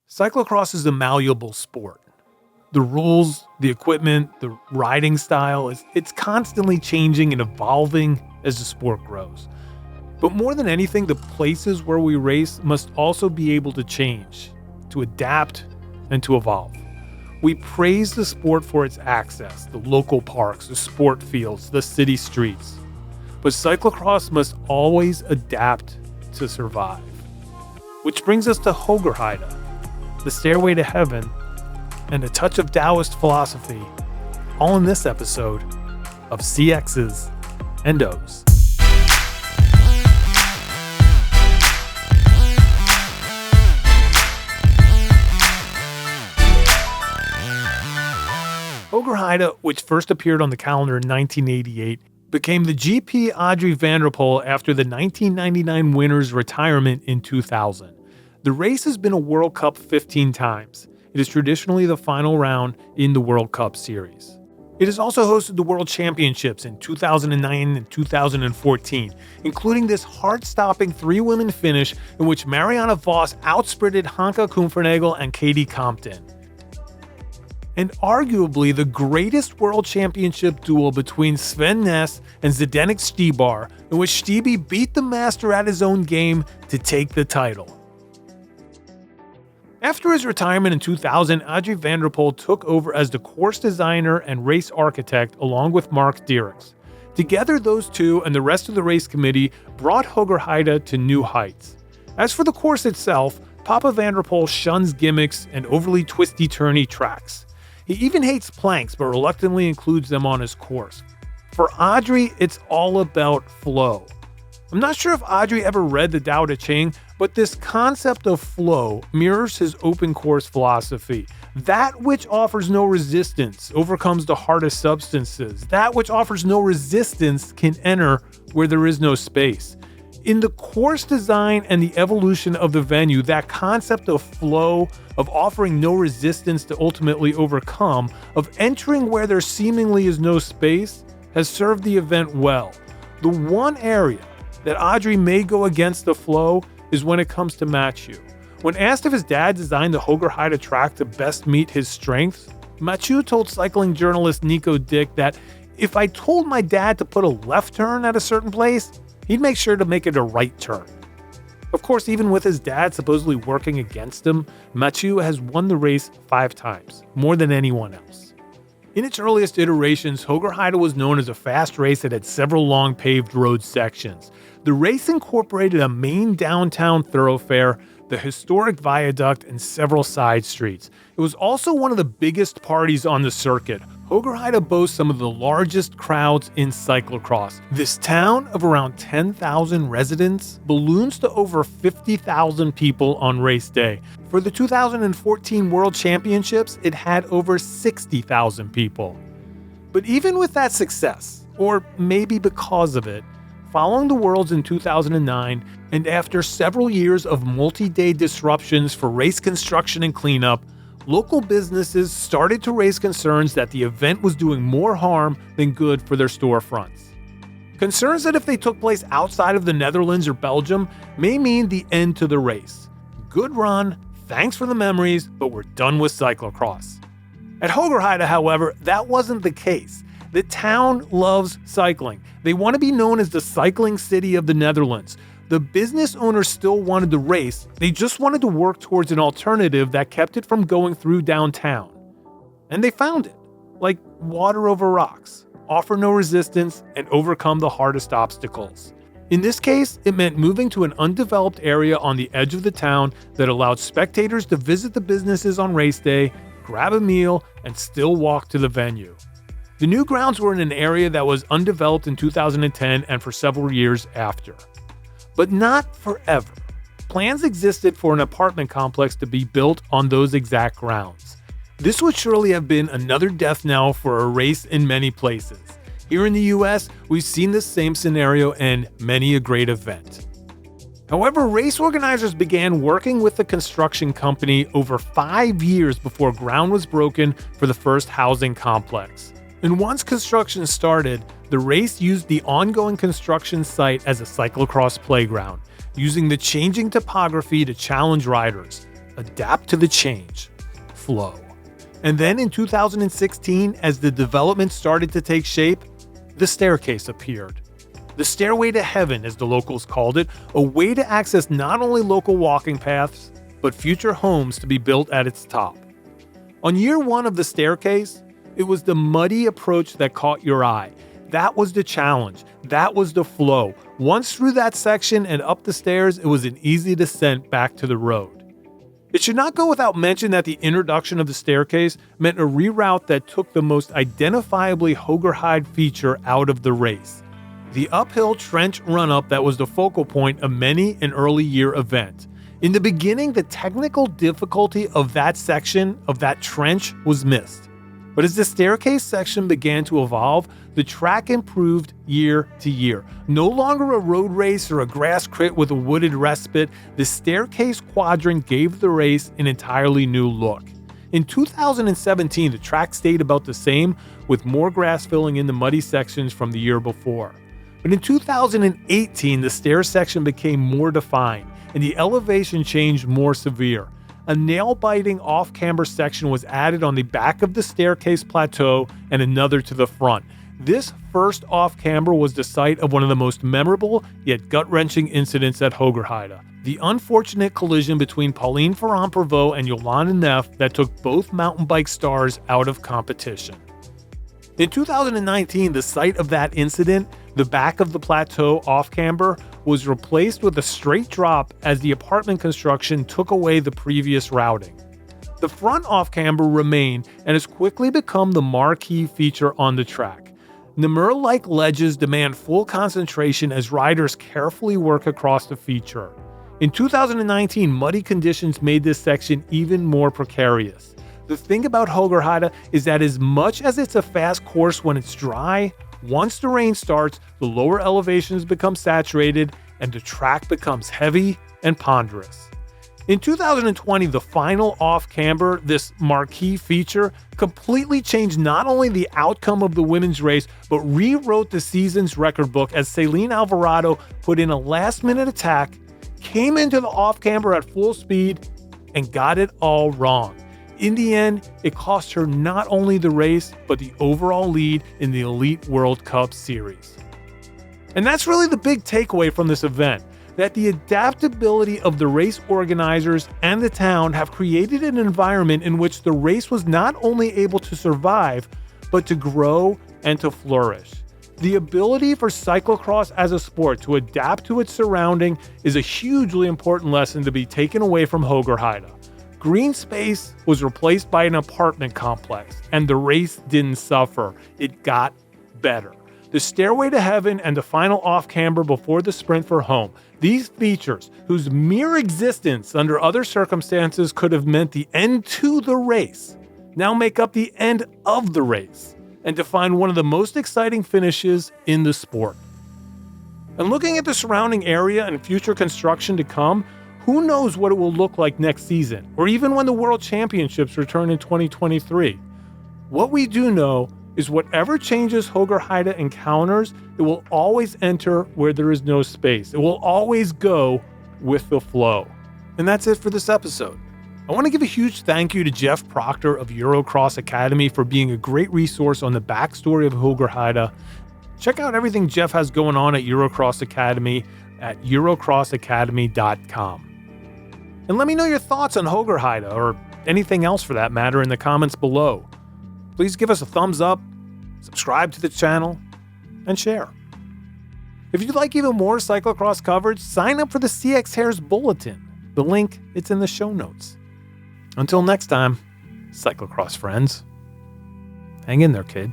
Cyclocross is a malleable sport. The rules, the equipment, the riding style, it's constantly changing and evolving as the sport grows. But more than anything, the places where we race must also be able to change, to adapt, and to evolve. We praise the sport for its access, the local parks, the sport fields, the city streets. But cyclocross must always adapt to survive. Which brings us to Hoogerheide, the stairway to heaven, and a touch of Taoist philosophy, all in this episode of CXs and Os. Hoogerheide, which first appeared on the calendar in 1988, became the GP Adrie van der Poel after the 1999 winner's retirement in 2000. The race has been a World Cup 15 times. It is traditionally the final round in the World Cup series. It has also hosted the World Championships in 2009 and 2014, including this heart-stopping three-women finish in which Marianne Vos outsprinted Hanke Kumfernagel and Katie Compton. And arguably the greatest World Championship duel between Sven and Zdeněk Štýbar, in which Štýby beat the master at his own game to take the title. After his retirement in 2000, Adrie van der Poel took over as the course designer and race architect along with Mark Dierks. Together, those two and the rest of the race committee brought Hoogerheide to new heights. As for the course itself, Papa van der Poel shuns gimmicks and overly twisty-turny tracks. He even hates planks, but reluctantly includes them on his course. For Adrie, it's all about flow. I'm not sure if Adrie ever read the Tao Te Ching, but this concept of flow mirrors his open course philosophy. That which offers no resistance overcomes the hardest substances. That which offers no resistance can enter where there is no space. In the course design and the evolution of the venue, that concept of flow, of offering no resistance to ultimately overcome, of entering where there seemingly is no space, has served the event well. The one area that Adrie may go against the flow is when it comes to Mathieu. When asked if his dad designed the Hoogerheide track to best meet his strengths, Mathieu told cycling journalist Nico Dick that if I told my dad to put a left turn at a certain place, he'd make sure to make it a right turn. Of course, even with his dad supposedly working against him, Mathieu has won the race 5 times, more than anyone else. In its earliest iterations, Hoogerheide was known as a fast race that had several long paved road sections. The race incorporated a main downtown thoroughfare, the historic viaduct, and several side streets. It was also one of the biggest parties on the circuit. Hoogerheide boasts some of the largest crowds in cyclocross. This town of around 10,000 residents balloons to over 50,000 people on race day. For the 2014 World Championships, it had over 60,000 people. But even with that success, or maybe because of it, following the Worlds in 2009, and after several years of multi-day disruptions for race construction and cleanup, local businesses started to raise concerns that the event was doing more harm than good for their storefronts. Concerns that if they took place outside of the Netherlands or Belgium may mean the end to the race. Good run, thanks for the memories, but we're done with cyclocross. At Hoogerheide, however, that wasn't the case. The town loves cycling. They want to be known as the cycling city of the Netherlands. The business owners still wanted the race, they just wanted to work towards an alternative that kept it from going through downtown. And they found it, like water over rocks, offer no resistance, and overcome the hardest obstacles. In this case, it meant moving to an undeveloped area on the edge of the town that allowed spectators to visit the businesses on race day, grab a meal, and still walk to the venue. The new grounds were in an area that was undeveloped in 2010 and for several years after. But not forever. Plans existed for an apartment complex to be built on those exact grounds. This would surely have been another death knell for a race in many places. Here in the US, we've seen this same scenario in many a great event. However, race organizers began working with the construction company over 5 years before ground was broken for the first housing complex. And once construction started, the race used the ongoing construction site as a cyclocross playground, using the changing topography to challenge riders, adapt to the change, flow. And then in 2016, as the development started to take shape, the staircase appeared. The stairway to heaven, as the locals called it, a way to access not only local walking paths, but future homes to be built at its top. On year one of the staircase, it was the muddy approach that caught your eye. That was the challenge. That was the flow. Once through that section and up the stairs, it was an easy descent back to the road. It should not go without mention that the introduction of the staircase meant a reroute that took the most identifiably Hoogerheide feature out of the race. The uphill trench run-up that was the focal point of many an early year event. In the beginning, the technical difficulty of that section, of that trench, was missed. But as the staircase section began to evolve, the track improved year to year. No longer a road race or a grass crit with a wooded respite, the staircase quadrant gave the race an entirely new look. In 2017, the track stayed about the same, with more grass filling in the muddy sections from the year before. But in 2018, the stair section became more defined, and the elevation changed more severe. A nail-biting off-camber section was added on the back of the staircase plateau and another to the front. This first off-camber was the site of one of the most memorable yet gut-wrenching incidents at Hoogerheide. The unfortunate collision between Pauline Ferrand-Prévot and Yolanda Neff that took both mountain bike stars out of competition. In 2019, the site of that incident, the back of the plateau off-camber, was replaced with a straight drop as the apartment construction took away the previous routing. The front off-camber remained and has quickly become the marquee feature on the track. Namur-like ledges demand full concentration as riders carefully work across the feature. In 2019, muddy conditions made this section even more precarious. The thing about Hoogerheide is that as much as it's a fast course when it's dry, once the rain starts, the lower elevations become saturated and the track becomes heavy and ponderous. In 2020, the final off-camber, this marquee feature, completely changed not only the outcome of the women's race, but rewrote the season's record book as Celine Alvarado put in a last-minute attack, came into the off-camber at full speed, and got it all wrong. In the end, it cost her not only the race, but the overall lead in the Elite World Cup Series. And that's really the big takeaway from this event, that the adaptability of the race organizers and the town have created an environment in which the race was not only able to survive, but to grow and to flourish. The ability for cyclocross as a sport to adapt to its surrounding is a hugely important lesson to be taken away from Hoogerheide. Green space was replaced by an apartment complex, and the race didn't suffer. It got better. The stairway to heaven and the final off-camber before the sprint for home. These features, whose mere existence under other circumstances could have meant the end to the race, now make up the end of the race and define one of the most exciting finishes in the sport. And looking at the surrounding area and future construction to come, who knows what it will look like next season, or even when the World Championships return in 2023. What we do know is whatever changes Hoogerheide encounters, it will always enter where there is no space. It will always go with the flow. And that's it for this episode. I want to give a huge thank you to Jeff Proctor of Eurocross Academy for being a great resource on the backstory of Hoogerheide. Check out everything Jeff has going on at Eurocross Academy at eurocrossacademy.com. And let me know your thoughts on Hoogerheide, or anything else for that matter, in the comments below. Please give us a thumbs up, subscribe to the channel, and share. If you'd like even more cyclocross coverage, sign up for the CX Hairs Bulletin. The link, it's in the show notes. Until next time, cyclocross friends, hang in there, kid.